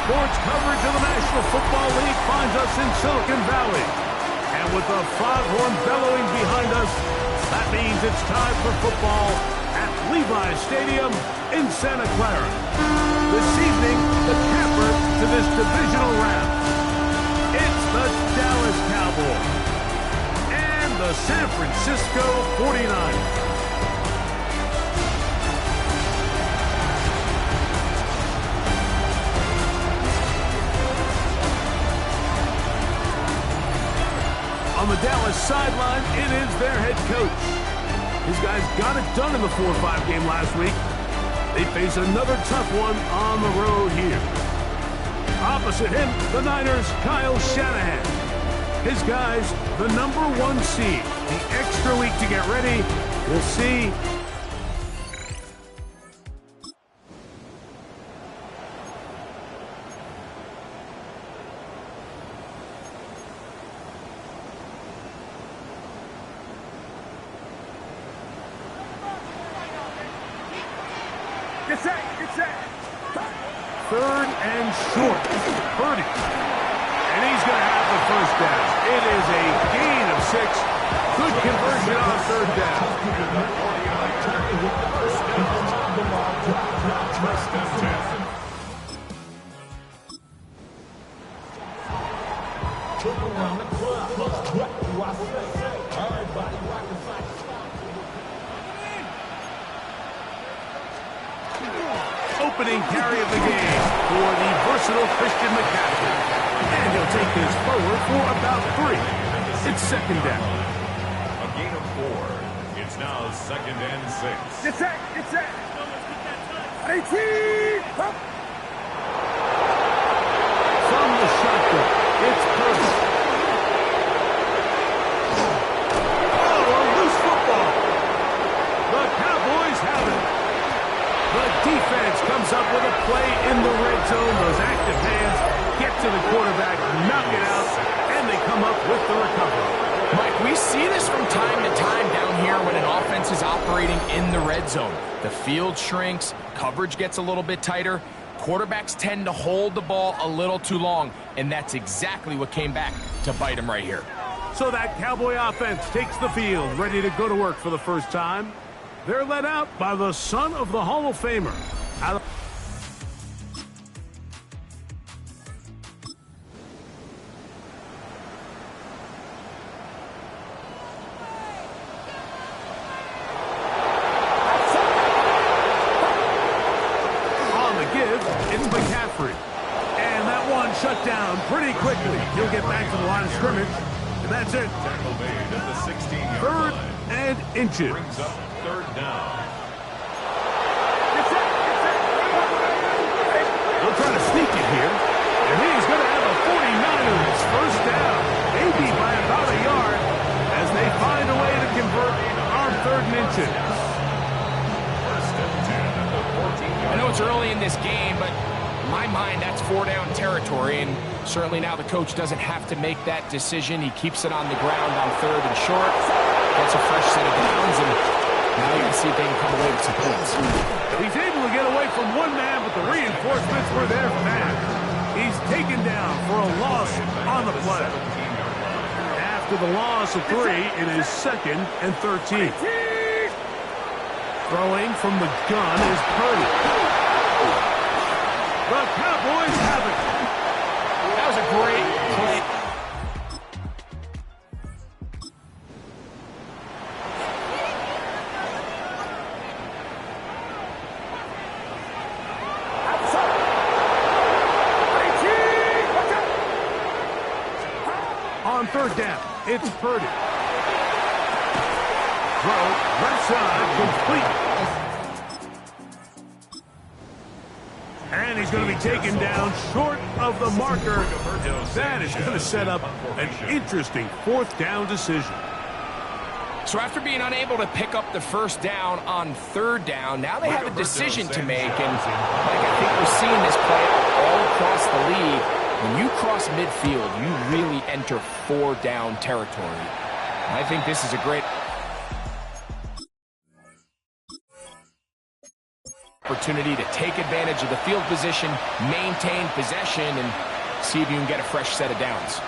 sports coverage of the National Football League finds us in Silicon Valley. And with the foghorn bellowing behind us, that means it's time for football at Levi's Stadium in Santa Clara. This evening, the capper to this divisional round. It's the Dallas Cowboys and the San Francisco 49ers. On the Dallas sideline, it is their head coach. These guys got it done in the 4-5 game last week. They face another tough one on the road here. Opposite him, the Niners' Kyle Shanahan. His guys, the #1 seed. The extra week to get ready. We'll see. Third and short. Purdy. And he's going to have the first down. It is a gain of 6. Good conversion on third down. Opening carry of the game for the versatile Christian McCaffrey. And he'll take this forward for about 3. It's second down. A gain of 4. It's now second and 6. Get set! 18! Up! From the shotgun, it's Purdy. Oh, a loose football. The Cowboys have it. The defense comes up with a play in the red zone. Those active hands get to the quarterback, knock it out, and they come up with the recovery. Mike, we see this from time to time down here when an offense is operating in the red zone. The field shrinks, coverage gets a little bit tighter, quarterbacks tend to hold the ball a little too long, and that's exactly what came back to bite them right here. So that Cowboy offense takes the field, ready to go to work for the first time. They're led out by the son of the Hall of Famer. On the give, it's McCaffrey. And that one shut down pretty quickly. He'll get back to the line of scrimmage. And that's it. Tackle made at the 16-yard Third line. and inches. Brings up third down. They'll try to sneak it here. And he's going to have a 49ers first down. Maybe by about a yard as they find a way to convert on third and inches. First and 10 at the 14-yard I know it's early in this game, but in my mind, that's 4-down territory, and certainly now the coach doesn't have to make that decision. He keeps it on the ground on third and short, gets a fresh set of downs, and now you can see if they can come away with some points. He's able to get away from one man, but the reinforcements were there for that. He's taken down for a loss on the play. After the loss of 3, it is second and 13. Throwing from the gun is Purdy. The Cowboys have it. That was a great play. On third down, it's Purdy. Throw, left side, complete. And he's going to be taken down short of the marker. That is going to set up an interesting fourth down decision. So after being unable to pick up the first down on third down, now they have a decision to make. And like I think we're seeing this play out all across the league. When you cross midfield, you really enter 4-down territory. I think this is a great Opportunity to take advantage of the field position, maintain possession, and see if you can get a fresh set of downs.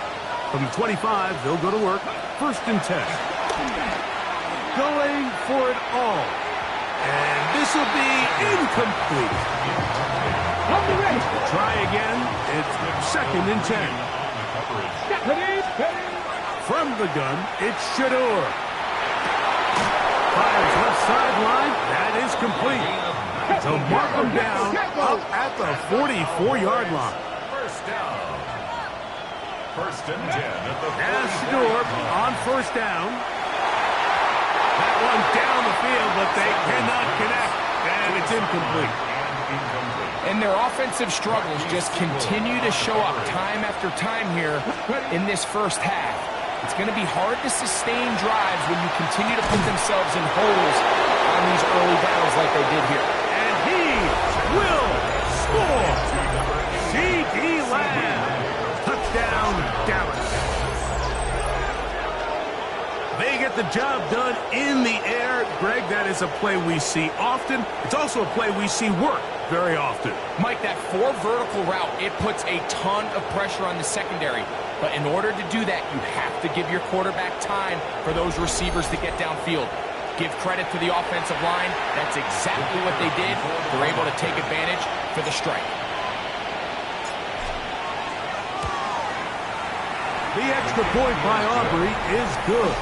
From the 25, they'll go to work. 1st and 10. Going for it all. And this will be incomplete. Try again. It's 2nd and 10. From the gun, it's Sheduer. Fires left sideline. That is complete. So mark them down up at the 44-yard line. First down. 1st and 10 at the 40. Now Sheduer on 1st down. That one down the field, but they cannot connect. And it's incomplete. And their offensive struggles just continue to show up time after time here in this first half. It's going to be hard to sustain drives when you continue to put themselves in holes on these early downs like they did here. And he will score. C.D. Lamb. Touchdown, Dallas. They get the job done in the air. Greg, that is a play we see often. It's also a play we see work very often. Mike, that 4 vertical route, it puts a ton of pressure on the secondary. But in order to do that, you have to give your quarterback time for those receivers to get downfield. Give credit to the offensive line. That's exactly what they did. They're able to take advantage for the strike. The extra point by Aubrey is good.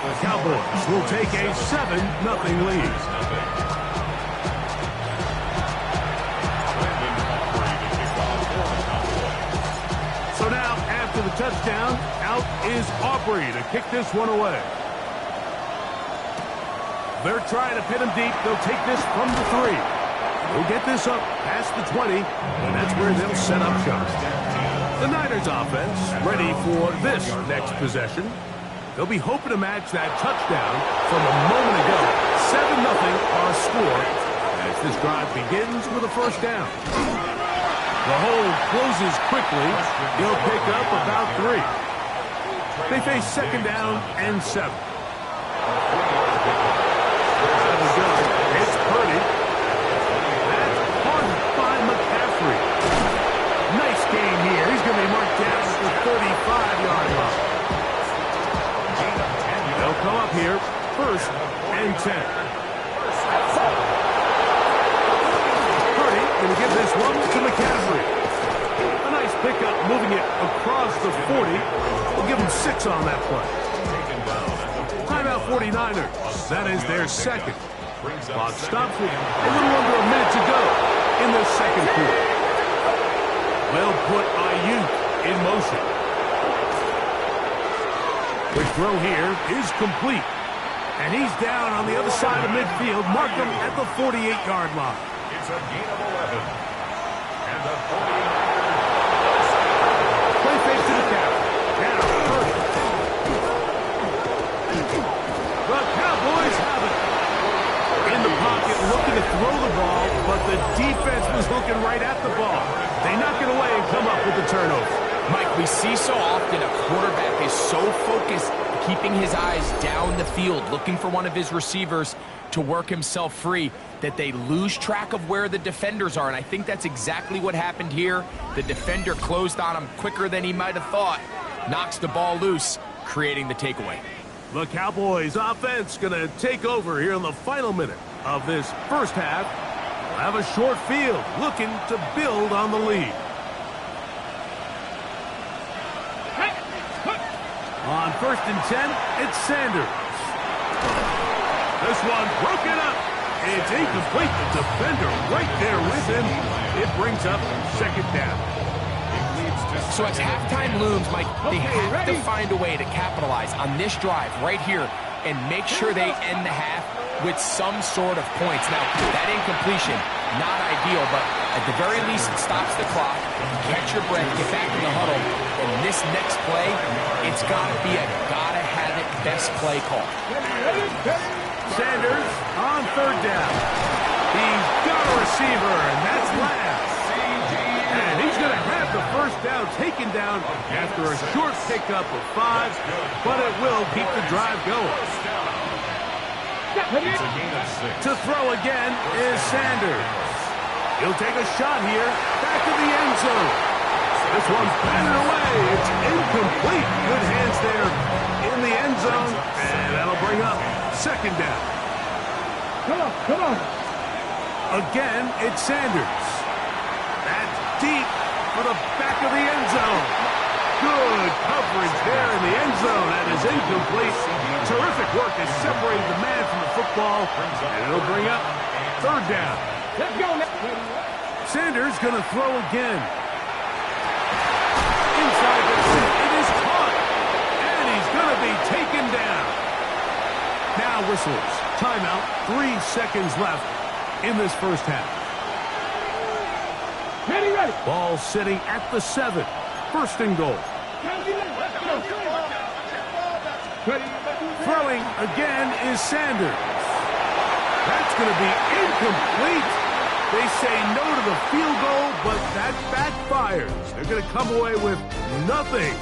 The Cowboys will take a 7-0 lead. So now, after the touchdown, out is Aubrey to kick this one away. They're trying to pin him deep. They'll take this from the 3. They'll get this up past the 20, and that's where they'll set up shop. The Niners offense ready for this next possession. They'll be hoping to match that touchdown from a moment ago. 7-0 our score as this drive begins with a 1st down. The hole closes quickly. He'll pick up about 3. They face 2nd down and 7. Out of the gun, it's Purdy. That's caught by McCaffrey. Nice game here. He's going to be marked down at the 35-yard line. They'll come up here, 1st and 10. Purdy going to give this one to McCaffrey. A nice pickup, moving it across the 40. We'll give him 6 on that play. Timeout 49ers. That is their 2nd. Clock stops with a little under a minute to go in the 2nd quarter. They'll put Ayuk in motion. The throw here is complete. And he's down on the other side of midfield. Mark him at the 48-yard line. It's a gain of 11. And the 49ers. Play fake to the cap. Now, Purdy. The Cowboys have it. In the pocket, looking to throw the ball, but the defense was looking right at the ball. They knock it away and come up with the turnover. Mike, we see so often a quarterback is so focused, keeping his eyes down the field, looking for one of his receivers to work himself free, that they lose track of where the defenders are. And I think that's exactly what happened here. The defender closed on him quicker than he might have thought. Knocks the ball loose, creating the takeaway. The Cowboys offense going to take over here in the final minute of this first half. They'll have a short field, looking to build on the lead. On 1st and 10, it's Sanders. This one broken up. It's incomplete. The defender right there with him. It brings up 2nd down. So as halftime looms, Mike, they have to find a way to capitalize on this drive right here and make sure they end the half with some sort of points. Now, that incompletion, not ideal, but at the very least, it stops the clock. Catch your breath, get back in the huddle, and this next play, it's got to be a gotta-have-it best play call. Sanders on 3rd down. He's got a receiver, and that's Lamb. And he's going to have the 1st down taken down after a short pickup of 5, but it will keep the drive going. It's a gain of 6. To throw again is Sanders. He'll take a shot here. Back to the end zone. This one's batted away. It's incomplete. Good hands there in the end zone. And that'll bring up second down. Come on. Again, it's Sanders. That's deep for the back of the end zone. Good coverage there in the end zone. That is incomplete. Terrific work to separate the man from the football. And it'll bring up third down. Let's go now. Sanders going to throw again. Inside the 6. It is caught. And he's going to be taken down. Now whistles. Timeout. 3 seconds left in this first half. Ready. Ball sitting at the 7. First and goal. Throwing again is Sanders. That's going to be incomplete. They say no to the field goal, but that backfires. They're going to come away with nothing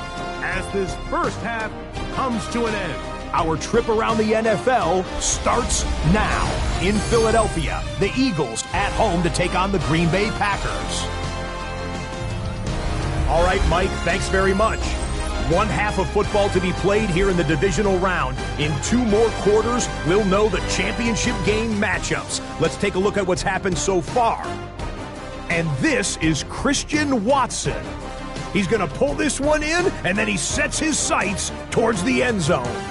as this first half comes to an end. Our trip around the NFL starts now. In Philadelphia, the Eagles at home to take on the Green Bay Packers. All right, Mike, thanks very much. One half of football to be played here in the divisional round. In 2 more quarters, we'll know the championship game matchups. Let's take a look at what's happened so far. And this is Christian Watson. He's going to pull this one in, and then he sets his sights towards the end zone.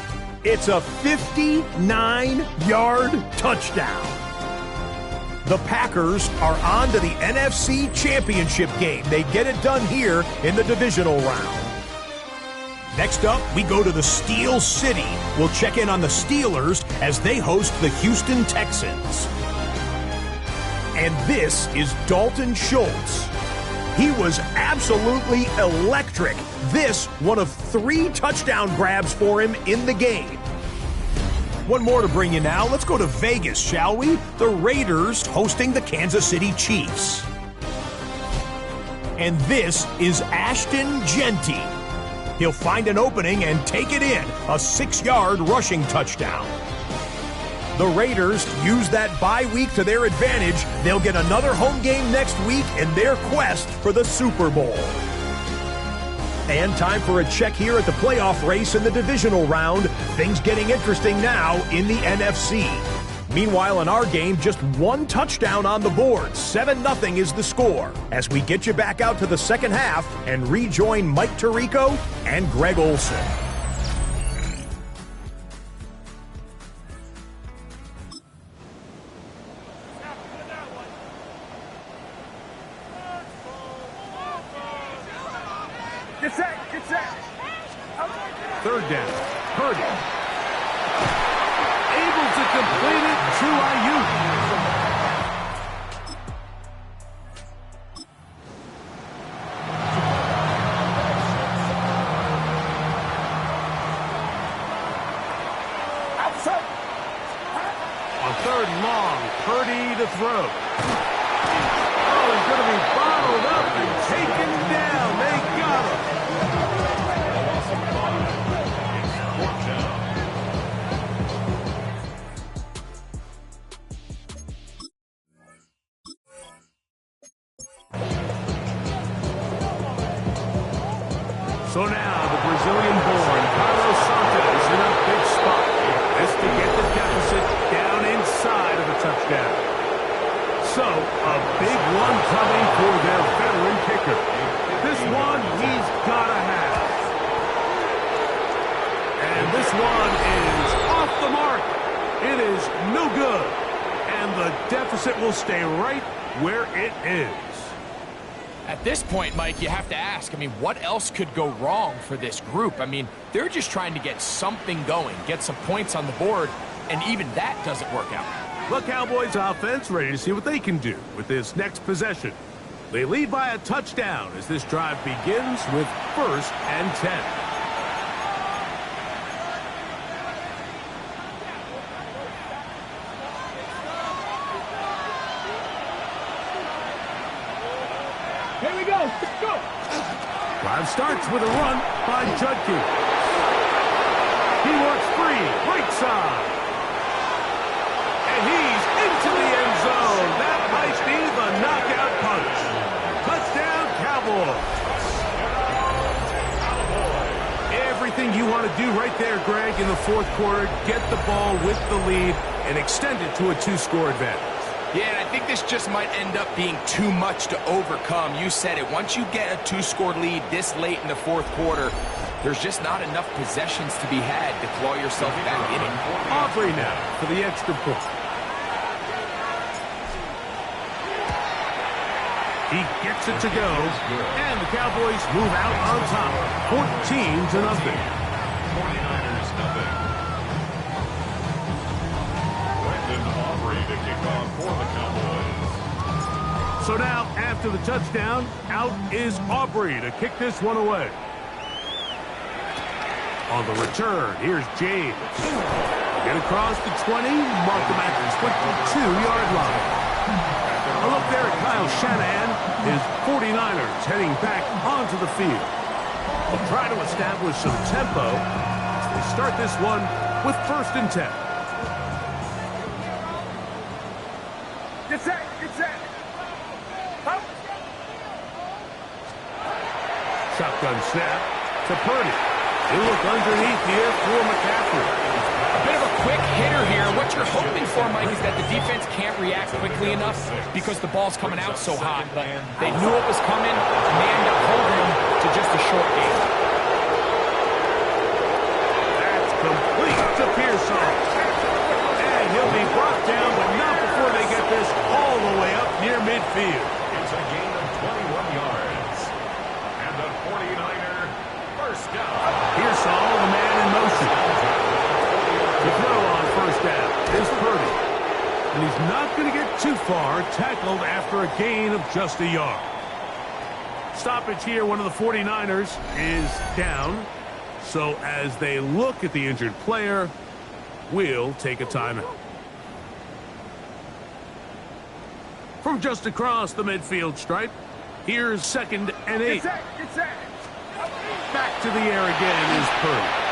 It's a 59-yard touchdown. The Packers are on to the NFC Championship game. They get it done here in the divisional round. Next up, we go to the Steel City. We'll check in on the Steelers as they host the Houston Texans. And this is Dalton Schultz. He was absolutely electric. This, one of 3 touchdown grabs for him in the game. One more to bring you now. Let's go to Vegas, shall we? The Raiders hosting the Kansas City Chiefs. And this is Ashton Genty. He'll find an opening and take it in. A 6-yard rushing touchdown. The Raiders use that bye week to their advantage. They'll get another home game next week in their quest for the Super Bowl. And time for a check here at the playoff race in the divisional round. Things getting interesting now in the NFC. Meanwhile, in our game, just 1 touchdown on the board. 7-0 is the score. As we get you back out to the second half and rejoin Mike Tirico and Greg Olson. Get set. Third down. Purdy. Able to complete it to Ayuk. On third and long, Purdy to throw. Oh, he's going to be bottled up and taken down. They got him. So now the Brazilian-born Carlos Santos in a big spot. This to get the deficit down inside of a touchdown. So a big one coming for their veteran kicker. This one he's got to have. And this one is off the mark. It is no good. And the deficit will stay right where it is. At this point, Mike, you have to ask, what else could go wrong for this group? They're just trying to get something going, get some points on the board, and even that doesn't work out. The Cowboys offense ready to see what they can do with this next possession. They lead by a touchdown as this drive begins with 1st and 10. Here we go. Let's go. Drive starts with a run by Judkey. He works free, right side. And he's into the end zone. That might be the knockout right there, Greg, in the fourth quarter. Get the ball with the lead and extend it to a 2-score advantage. Yeah, and I think this just might end up being too much to overcome. You said it. Once you get a 2-score lead this late in the fourth quarter, there's just not enough possessions to be had to claw yourself back in it. Aubrey now for the extra point. He gets it to go, and the Cowboys move out on top, 14-0. 49ers nothing. Aubrey to kick off for the Cowboys. So now, after the touchdown, out is Aubrey to kick this one away. On the return, here's James. Get across the 20, mark them at the 22-yard line. A look there at Kyle Shanahan, his 49ers heading back onto the field. They'll try to establish some tempo as they start this one with 1st and 10. Get set, get set. Shotgun snap to Purdy. They look underneath here for McCaffrey. A bit of a quick hitter here. What you're hoping for, Mike, is that the defense can't react quickly enough because the ball's coming out so hot. But they knew it was coming, and they end up holding to just a short game. That's complete to Pearson. And he'll be brought down, but not before they get this all the way up near midfield. It's a gain of 21 yards. And the 49er first down. Pearson, the man in motion. The throw on 1st down is Purdy. And he's not going to get too far, tackled after a gain of just a yard. Stoppage here, one of the 49ers is down. So as they look at the injured player, we'll take a timeout. From just across the midfield stripe, here's 2nd and 8. Get set, get set. Back to the air again is Purdy.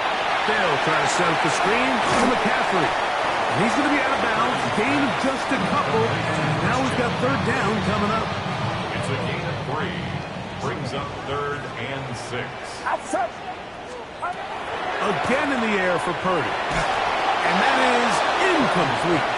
They'll try to set up the screen to McCaffrey. And he's going to be out of bounds. Gain of just a couple. Now we've got 3rd down coming up. It's a gain of 3. Brings up 3rd and 6. Outside. Again in the air for Purdy. And that is incomplete.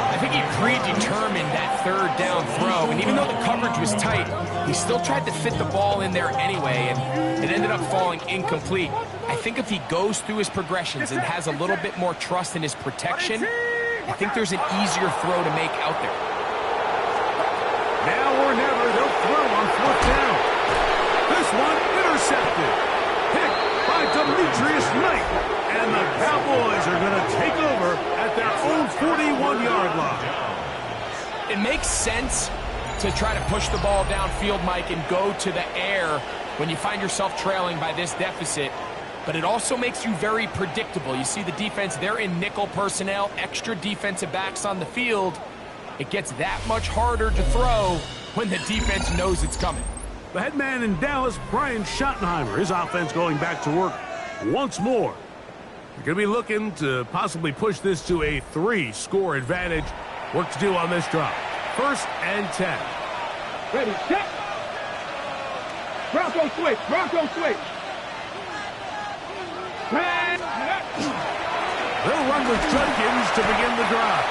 I think he predetermined that 3rd down throw, and even though the coverage was tight, he still tried to fit the ball in there anyway, and it ended up falling incomplete. I think if he goes through his progressions and has a little bit more trust in his protection, I think there's an easier throw to make out there. Now or never, they'll throw on 4th down. This one intercepted. Picked by Demetrius Knight. And the Cowboys are going to take over at their own 41-yard line. It makes sense to try to push the ball downfield, Mike, and go to the air when you find yourself trailing by this deficit. But it also makes you very predictable. You see the defense, they're in nickel personnel, extra defensive backs on the field. It gets that much harder to throw when the defense knows it's coming. The head man in Dallas, Brian Schottenheimer, his offense going back to work once more. They're going to be looking to possibly push this to a 3-score advantage. Work to do on this drive. 1st and 10. Ready, set. Bronco switch, Bronco switch. They'll run with Judkins to begin the drive.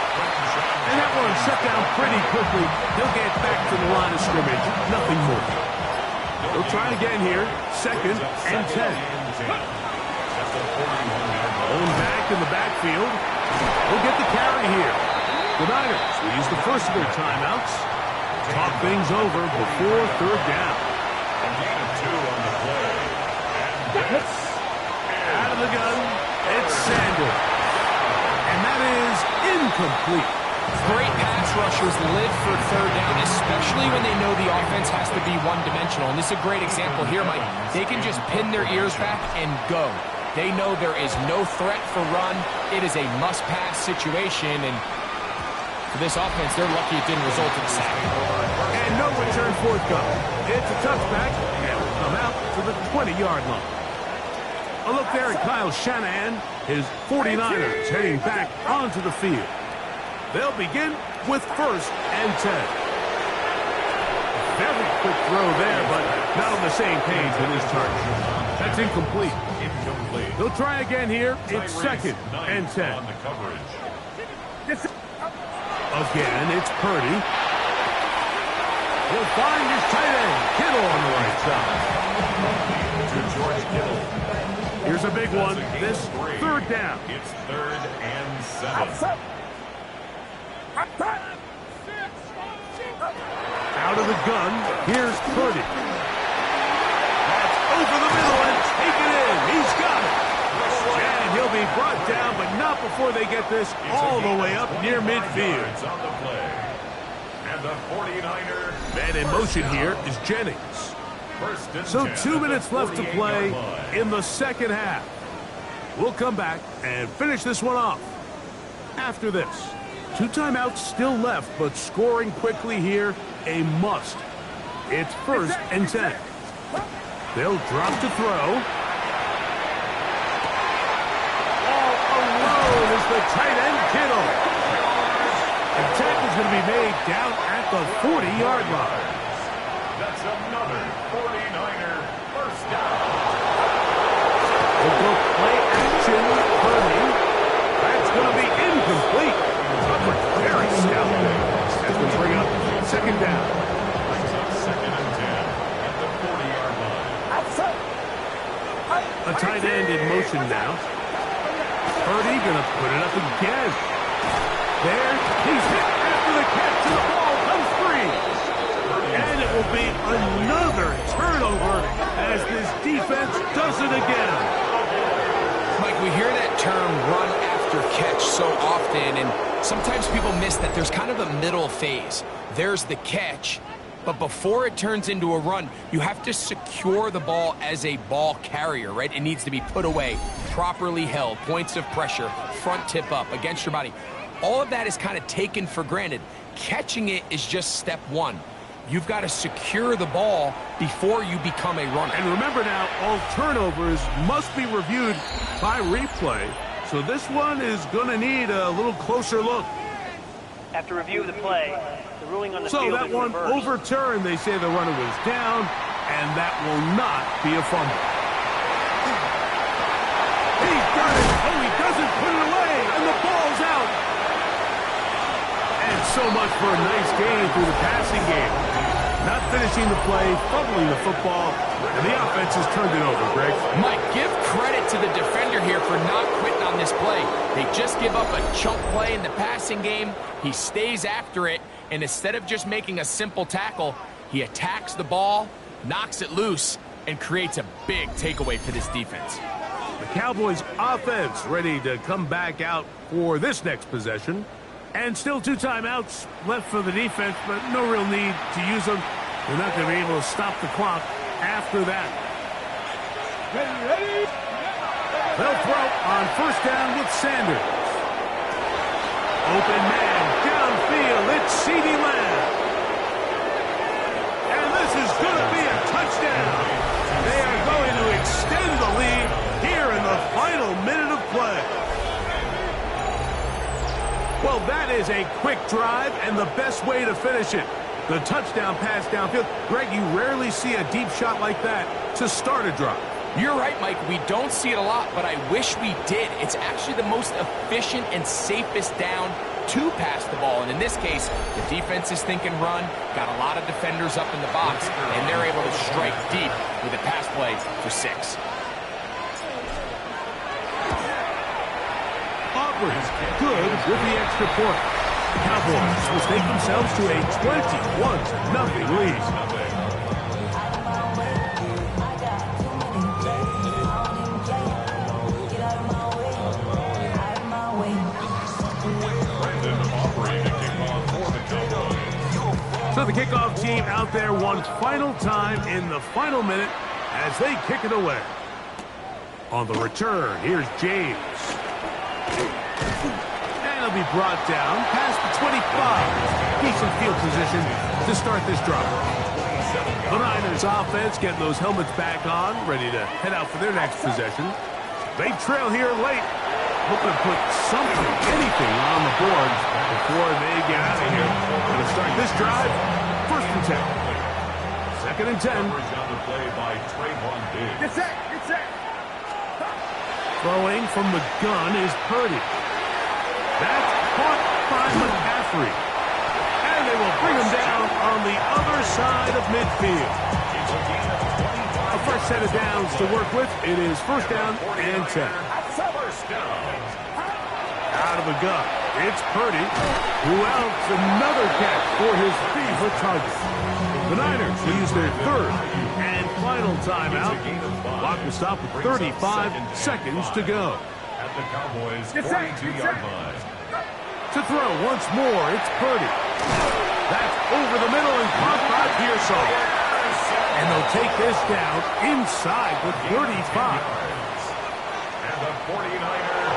And that one shut down pretty quickly. They'll get back to the line of scrimmage. Nothing more. They'll try again here. 2nd and 10. Going back in the backfield. We'll get the carry here. The Niners will use the first of their timeouts. Talk things over before 3rd down. A gain of 2 on the play. Out of the gun, it's Sanders. And that is incomplete. Great pass rushers live for 3rd down, especially when they know the offense has to be one-dimensional. And this is a great example here, Mike. They can just pin their ears back and go. They know there is no threat for run. It is a must-pass situation, and for this offense, they're lucky it didn't result in a sack. And no return forthcoming. It's a touchback, and will come out to the 20-yard line. A look there at Kyle Shanahan, his 49ers heading back onto the field. They'll begin with 1st and 10. Very quick throw there, but not on the same page with his target. That's incomplete. Incomplete. They'll try again here. It's second and 10. On the coverage. Again, it's Purdy. He'll find his tight end, Kittle, on the right side. To George Kittle. Here's a big one. This third down. It's 3rd and 7. Out of the gun, here's Purdy. That's over the middle and taken in. He's got it. And he'll be brought down, but not before they get this all the way up near midfield. On the play. And the 49er. Man in motion here is Jennings. So 2 minutes left to play in the second half. We'll come back and finish this one off after this. 2 timeouts still left, but scoring quickly here, a must. It's 1st and 10. They'll drop to throw. All alone is the tight end, Kittle. The tackle's going to be made down at the 40-yard line. That's another 49er first down. We'll go play action, Purdy. That's going to be incomplete. Coverage very stout. As we bring up second down. Brings up 2nd and 10 at the 40-yard line. A tight end in motion now. Purdy going to put it up again. There, he's hit after the catch, and the ball comes free. And it will be another turnover as this defense does it again. Mike, we hear that term run after catch so often, and sometimes people miss that there's kind of a middle phase. There's the catch, but before it turns into a run, you have to secure the ball as a ball carrier, right? It needs to be put away, properly held, points of pressure, front tip up against your body. All of that is kind of taken for granted. Catching it is just step one. You've got to secure the ball before you become a runner. And remember now, all turnovers must be reviewed by replay. So this one is going to need a little closer look. After review of the play, the ruling on the So field that is one reversed. overturned. They say the runner was down, and that will not be a fumble. He's got it. Oh, he doesn't put it away, and the ball's out. And so much for a nice gain through the passing game. Not finishing the play, fumbling the football, and the offense has turned it over, Greg. Mike, give credit to the defender here for not quitting on this play. They just give up a chunk play in the passing game. He stays after it, and instead of just making a simple tackle, he attacks the ball, knocks it loose, and creates a big takeaway for this defense. The Cowboys offense ready to come back out for this next possession. And still 2 timeouts left for the defense, but no real need to use them. They're not going to be able to stop the clock after that. Ready? They'll throw on first down with Sanders. Open man, downfield, it's CeeDee Lamb. And this is going to be a touchdown. They are going to extend the lead here in the final minute of play. Well, that is a quick drive and the best way to finish it. The touchdown pass downfield. Greg, you rarely see a deep shot like that to start a drive. You're right, Mike. We don't see it a lot, but I wish we did. It's actually the most efficient and safest down to pass the ball. And in this case, the defense is thinking run, got a lot of defenders up in the box, and they're able to strike deep with a pass play for 6. Good with the extra point. The Cowboys will take themselves to a 21-0 lead. So the kickoff team out there one final time in the final minute as they kick it away. On the return, here's James. And he'll be brought down past the 25. Decent field position to start this drive. The Niners offense getting those helmets back on, ready to head out for their next possession. They trail here late, hoping to put something, anything on the board before they get out of here. Going to start this drive, 1st and 10. 2nd and 10. Coverage on the play by Trayvon Diggs. Get set. Get set. Throwing from the gun is Purdy. That's caught by McCaffrey. And they will bring him down on the other side of midfield. It's a gain of 25. A fresh set of downs to work with. It is 1st down and 10. First down. Out of the gun. It's Purdy, who else another catch for his favorite target. The Niners use their 3rd and final timeout. Clock will stop with 35 seconds to go. At the Cowboys' 42-yard line. To throw once more, it's Purdy. That's over the middle and caught by Pearsall. And they'll take this down inside the 35. And the 49er.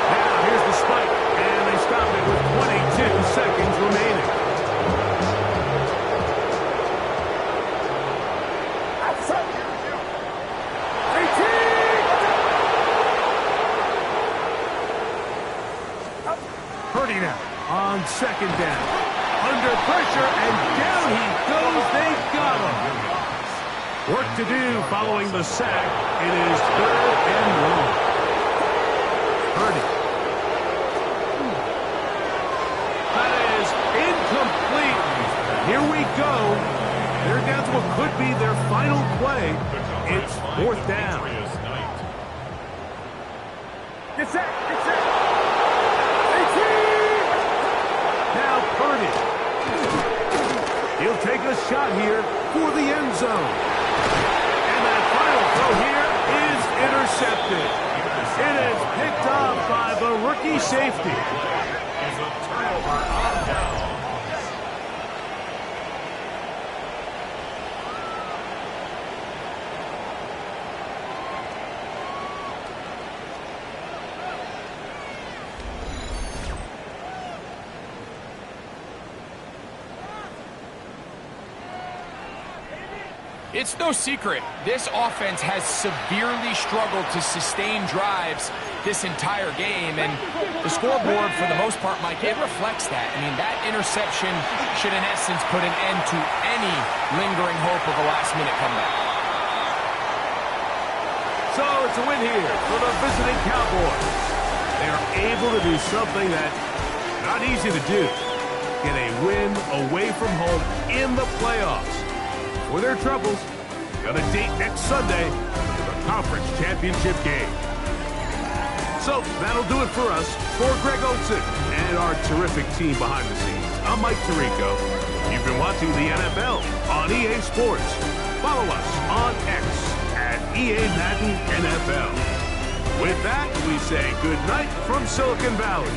Now here's the spike, and they stop it with 22 seconds remaining. Purdy now on 2nd down. Under pressure, and down he goes. They got him. Work to do following the sack. It is 3rd and 1. Purdy. That is incomplete. Here we go. They're down to what could be their final play. It's 4th down. Get set. Get set. Now Purdy. He'll take a shot here for the end zone. And that final throw here is intercepted. It is picked off by the rookie safety. Is a turnover on downs. It's no secret, this offense has severely struggled to sustain drives this entire game, and the scoreboard, for the most part, Mike, it reflects that. I mean, that interception should, in essence, put an end to any lingering hope of a last-minute comeback. So it's a win here for the visiting Cowboys. They are able to do something that's not easy to do. Get a win away from home in the playoffs. For their troubles, got a date next Sunday for the conference championship game. So that'll do it for us. For Greg Olsen and our terrific team behind the scenes, I'm Mike Tirico. You've been watching the NFL on EA Sports. Follow us on X at EA Madden NFL. With that, we say good night from Silicon Valley.